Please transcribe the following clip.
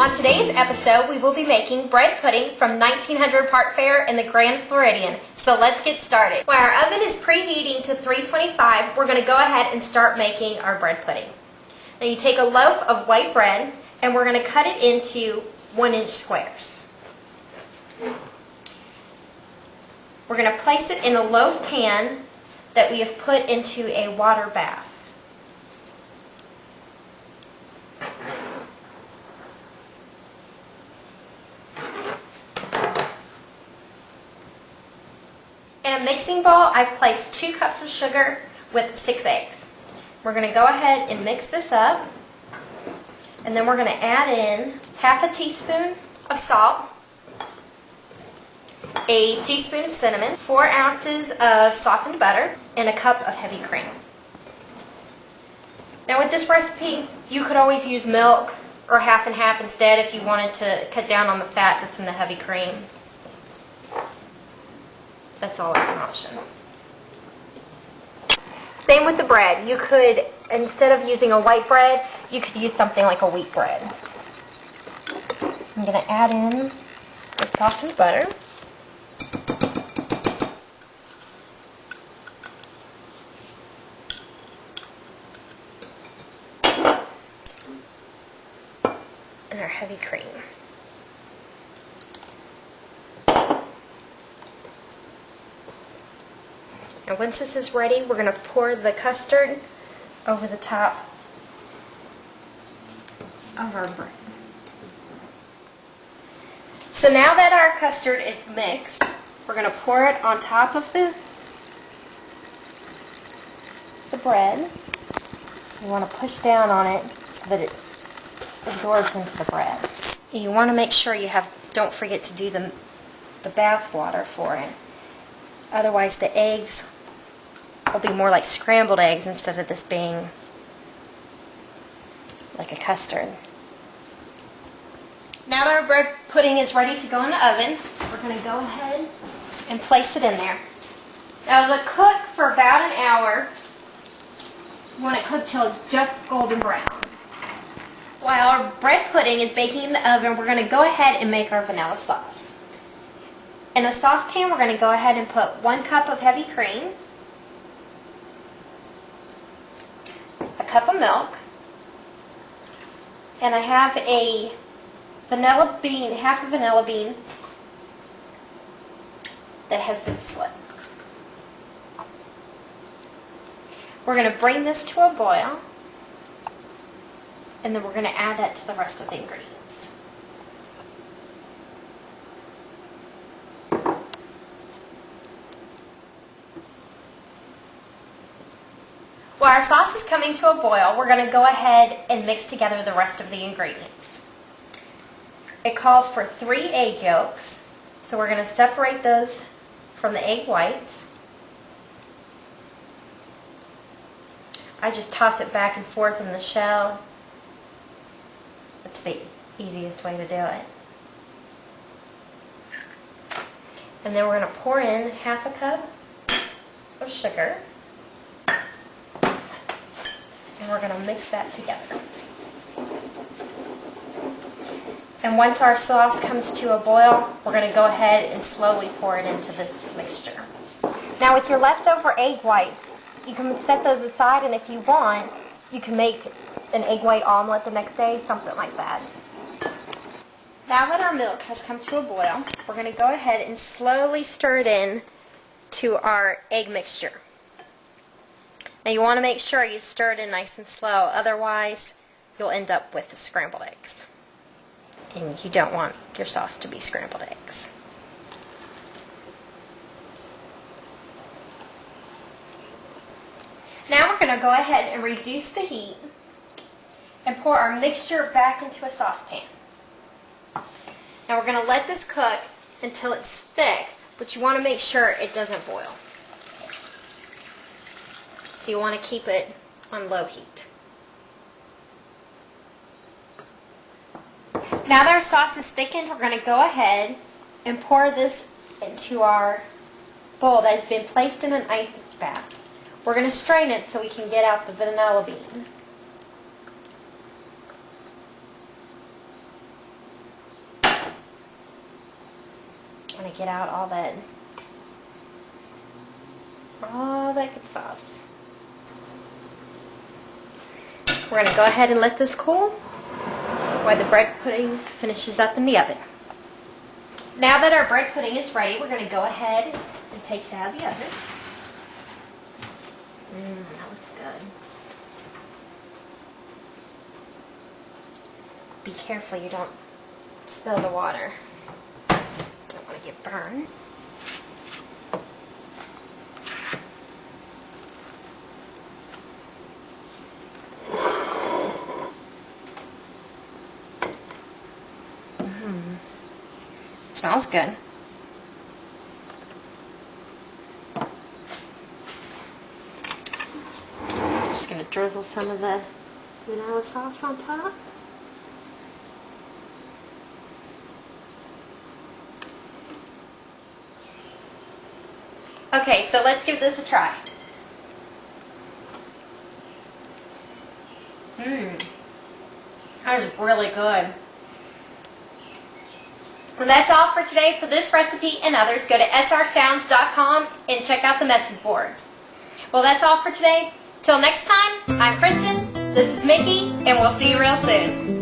On today's episode, we will be making bread pudding from 1900 Park Fair in the Grand Floridian. So let's get started. While our oven is preheating to 325, we're going to go ahead and start making our bread pudding. Now you take a loaf of white bread and we're going to cut it into 1-inch squares. We're going to place it in a loaf pan that we have put into a water bath. In a mixing bowl, I've placed 2 cups of sugar with 6 eggs. We're going to go ahead and mix this up, and then we're going to add in half a teaspoon of salt, a teaspoon of cinnamon, 4 ounces of softened butter, and a cup of heavy cream. Now with this recipe, you could always use milk or half and half instead if you wanted to cut down on the fat that's in the heavy cream. That's always an option. Same with the bread. You could, instead of using a white bread, you could use something like a wheat bread. I'm going to add in the softened butter. And our heavy cream. Now once this is ready, we're going to pour the custard over the top of our bread. So now that our custard is mixed, we're going to pour it on top of the bread. You want to push down on it so that it absorbs into the bread. You want to make sure don't forget to do the bath water for it. Otherwise the eggs will be more like scrambled eggs instead of this being like a custard. Now that our bread pudding is ready to go in the oven, we're going to go ahead and place it in there. Now to cook for about an hour, you want it cooked till it's just golden brown. While our bread pudding is baking in the oven, we're going to go ahead and make our vanilla sauce. In a saucepan, we're going to go ahead and put 1 cup of heavy cream, a cup of milk, and I have a vanilla bean, half a vanilla bean that has been split. We're going to bring this to a boil, and then we're going to add that to the rest of the ingredients. While our sauce is coming to a boil, we're going to go ahead and mix together the rest of the ingredients. It calls for 3 egg yolks, so we're going to separate those from the egg whites. I just toss it back and forth in the shell. That's the easiest way to do it. And then we're going to pour in half a cup of sugar. And we're going to mix that together. And once our sauce comes to a boil, we're going to go ahead and slowly pour it into this mixture. Now with your leftover egg whites, you can set those aside, and if you want, you can make an egg white omelet the next day, something like that. Now that our milk has come to a boil, we're going to go ahead and slowly stir it in to our egg mixture. Now you want to make sure you stir it in nice and slow, otherwise you'll end up with the scrambled eggs. And you don't want your sauce to be scrambled eggs. Now we're going to go ahead and reduce the heat and pour our mixture back into a saucepan. Now we're going to let this cook until it's thick, but you want to make sure it doesn't boil. So you want to keep it on low heat. Now that our sauce is thickened, we're going to go ahead and pour this into our bowl that has been placed in an ice bath. We're going to strain it so we can get out the vanilla bean. want to get out all that good sauce. We're going to go ahead and let this cool while the bread pudding finishes up in the oven. Now that our bread pudding is ready, we're going to go ahead and take it out of the oven. That looks good. Be careful you don't spill the water. Don't want to get burned. Smells good. Just going to drizzle some of the vanilla sauce on top. Okay, so let's give this a try. That is really good. Well, that's all for today. For this recipe and others, go to srsounds.com and check out the message boards. Well, that's all for today. Till next time, I'm Kristen, this is Mickey, and we'll see you real soon.